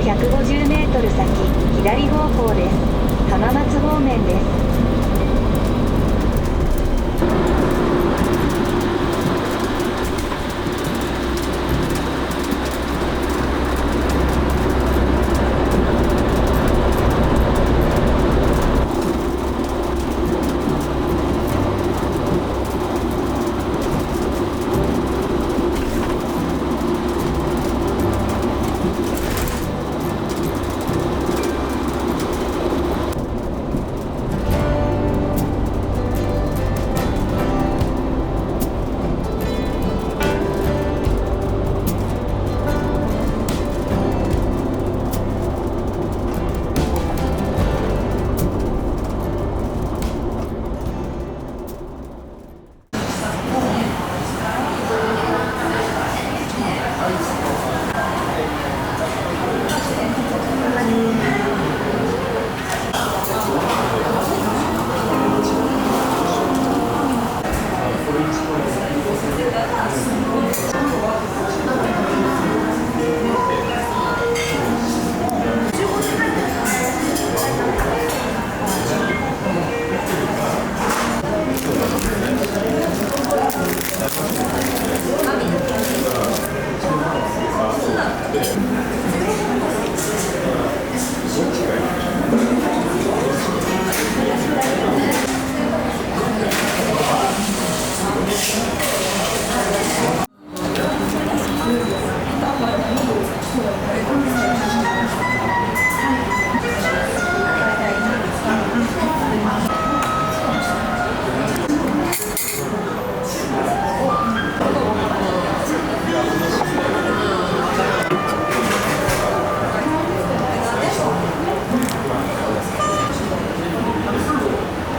150メートル先、左方向です。浜松方面です。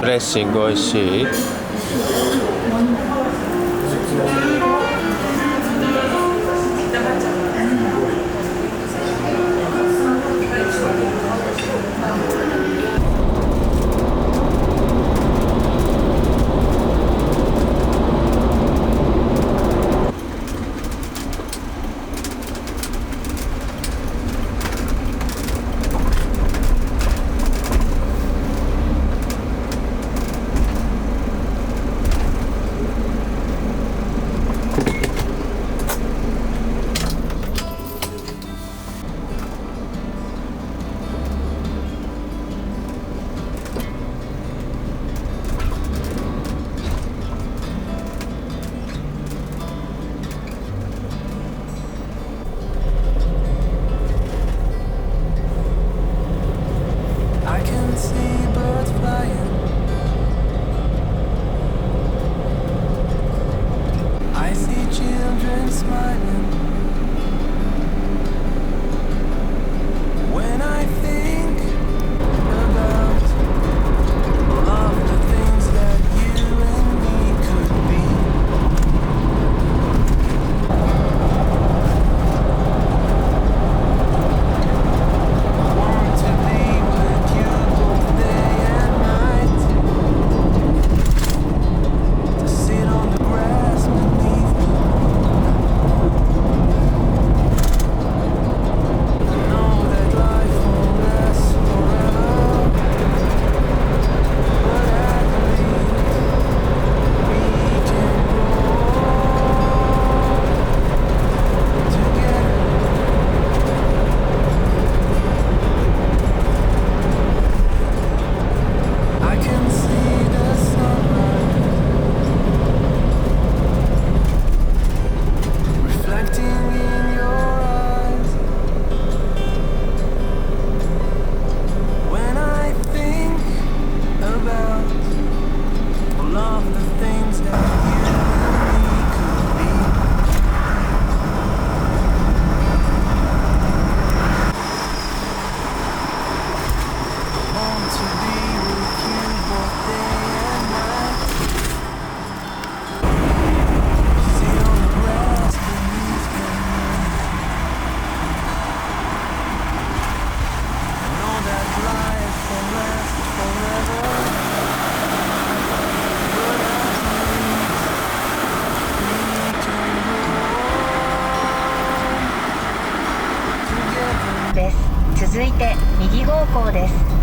ドレッシングおいしい。続いて右方向です。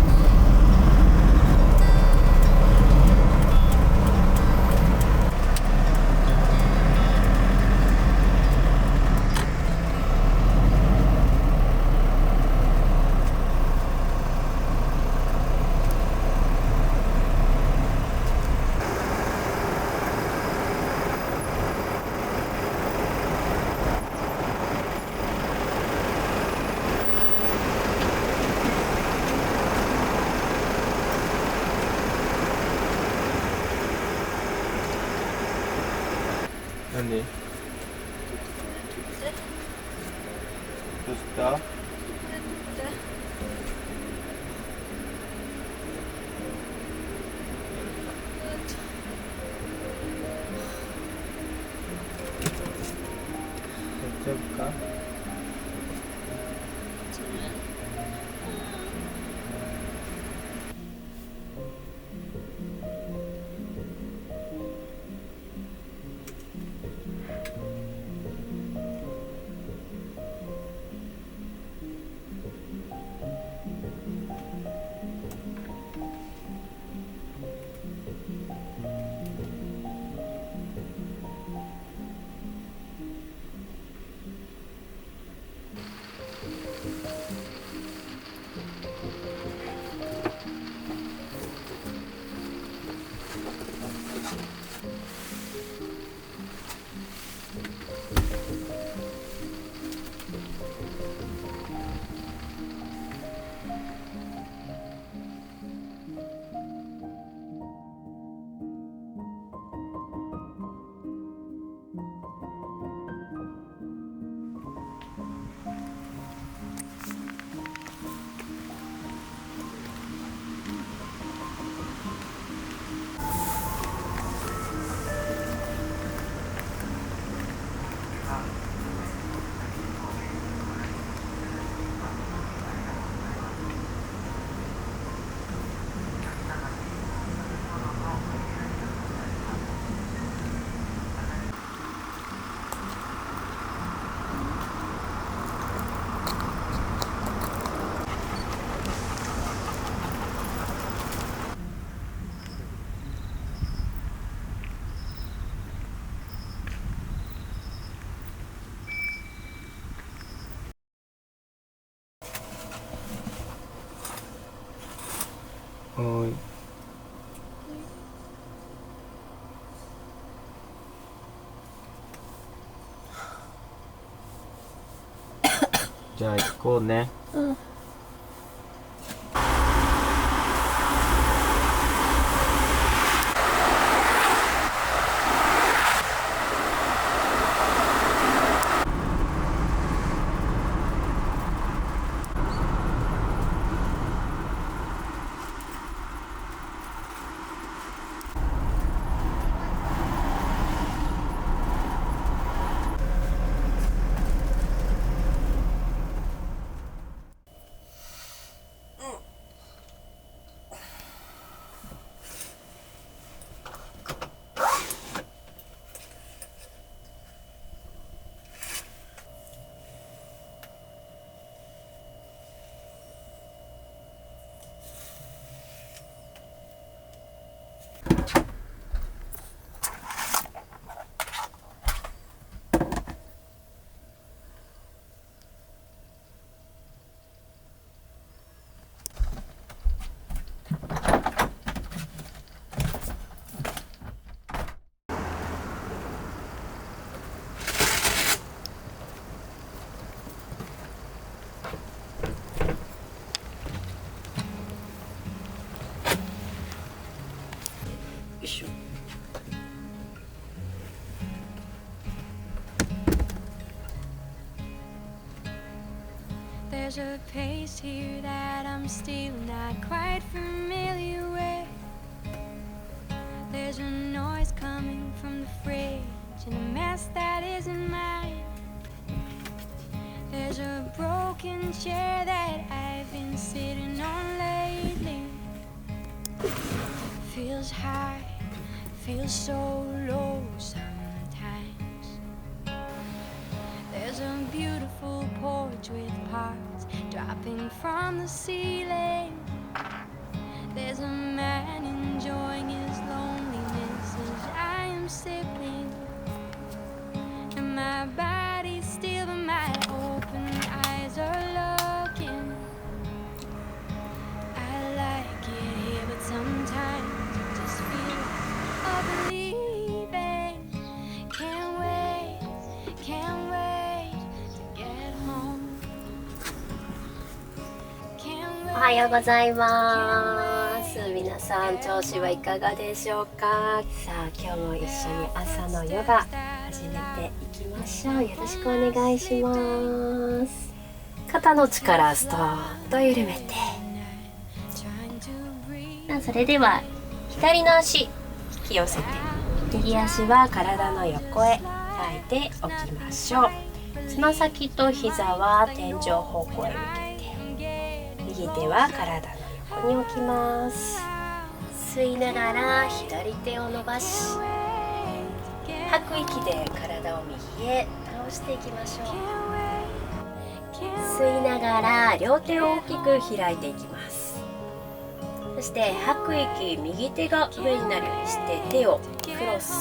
何どうした大丈夫かはいじゃあ行こうね。うん。There's a pace here that I'm still not quite familiar with. There's a noise coming from the fridge and a mess that isn't mine. There's a broken chair that I've been sitting on lately. Feels high, feels so low sometimes. There's a beautiful porch huge with parts dropping from the ceiling. There's a man enjoying his loneliness as I am sipping, and my body's still, but my open eyes are looking. I like it here, but sometimes I just feel like believing. Can't wait to get home. Can't おはようございます。皆さん調子はいかがでしょうか。さあ今日も一緒に朝のヨガ始めていきましょう。よろしくお願いします。肩の力ストーンと緩めて、それでは左の足引き寄せて、右足は体の横へ変えておきましょう。つま先と膝は天井方向へ向けて、右手は体の横に置きます。吸いながら左手を伸ばし、吐く息で体を右へ倒していきましょう。吸いながら両手を大きく開いていきます。そして吐く息、右手が上になるようにして手をクロス。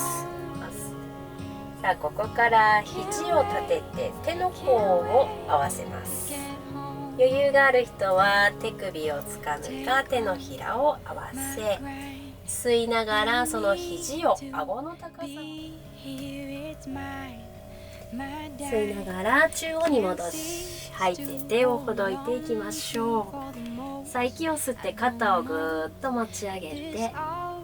さあここから肘を立てて手の甲を合わせます。余裕がある人は手首をつかむか手のひらを合わせ、吸いながらその肘を顎の高さに、吸いながら中央に戻し、吐いて手をほどいていきましょう。さあ息を吸って肩をぐーっと持ち上げて、さあ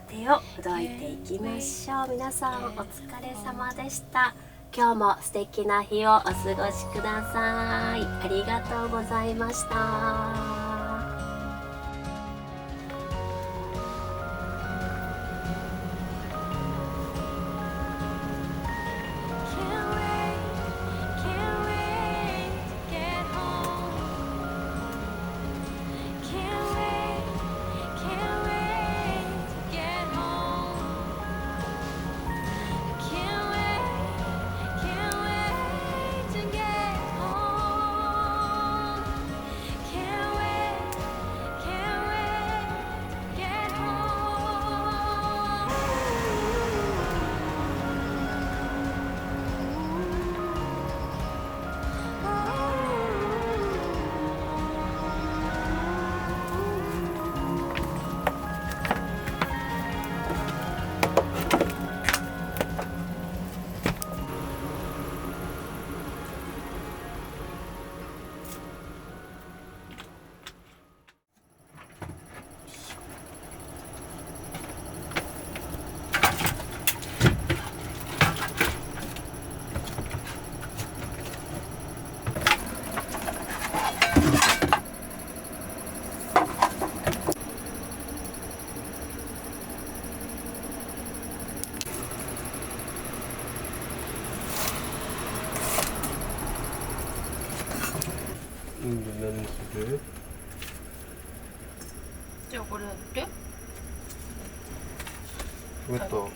手をほどいていきましょう。皆さんお疲れ様でした。今日も素敵な日をお過ごしください。ありがとうございました。何する？じゃあこれやって。あと、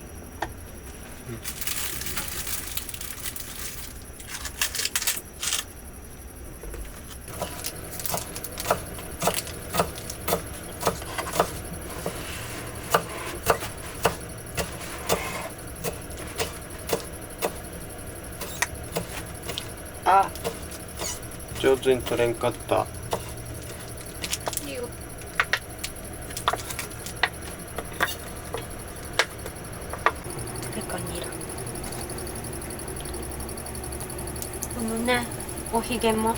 あ、上手に取れんかった。いいよ。ペカニラ。このね、おひげも。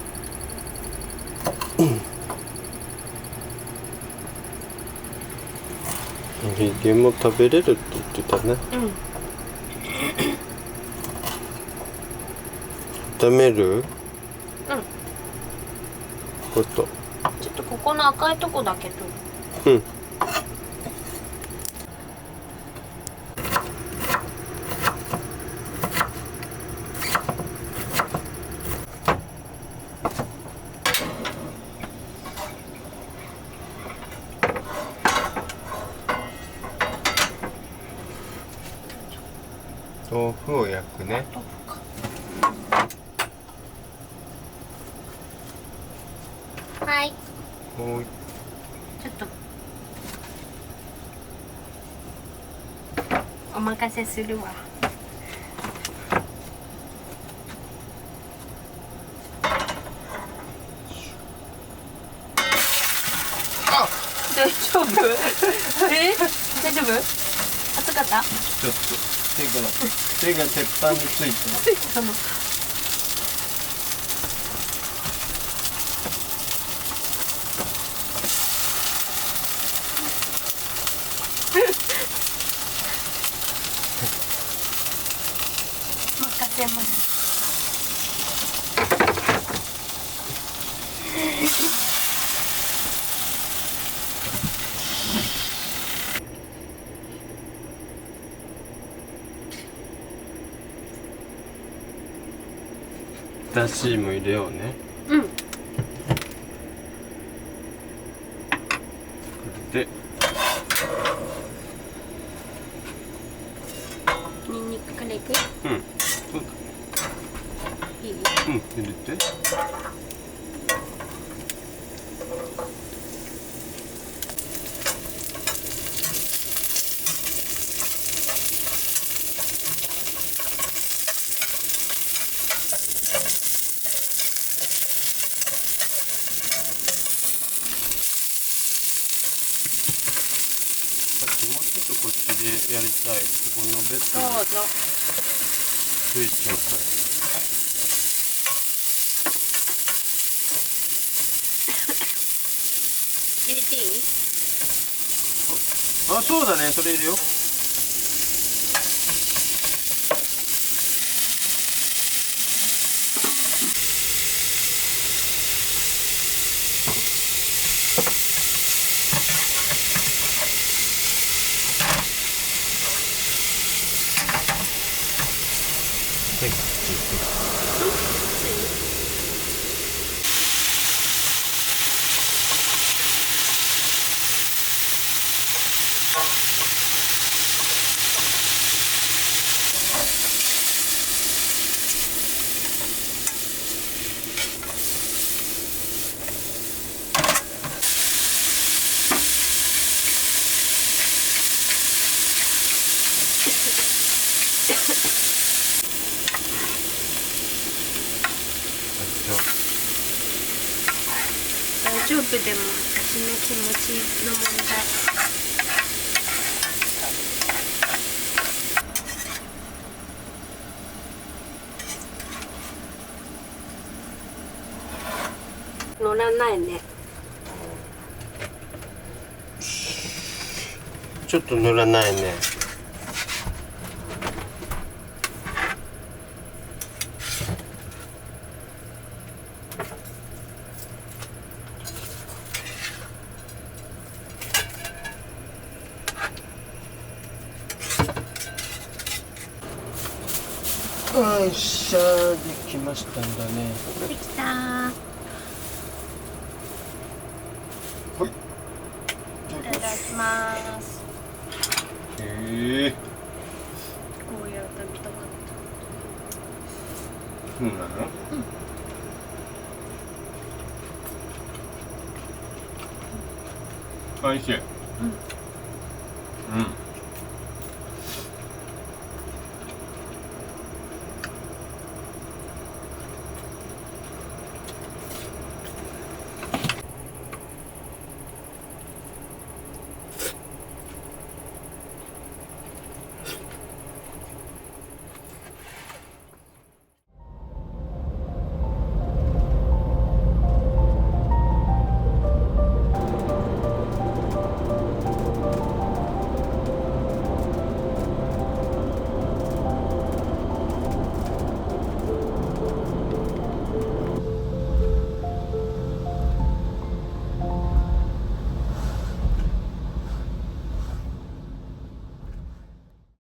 おひげも食べれるって言ってたね。炒める？ちょっとここの赤いとこだけど。豆腐を焼くね。豆腐か。はいおい。ちょっとお任せするわ。大丈夫？大丈夫？熱かった？ちょっと手が鉄板についてる。ついたの。任せます。だしも入れようね。うん。これでニンニクからいく？うん、そういい？だ。うん、入れて。もうちょっとこっちでやりたい。このベッドにどうぞ。ついちゃうから。入れていい？あ、そうだね、それ入れよう。手がついてる。大丈夫でも私の気持ちの問題。乗らないね。ちょっと乗らないね。よっしゃー、できましたんだね。できたー。はい。いただきます。へえ。ゴーヤー食べたかっそうなの？おいしい。た。うん。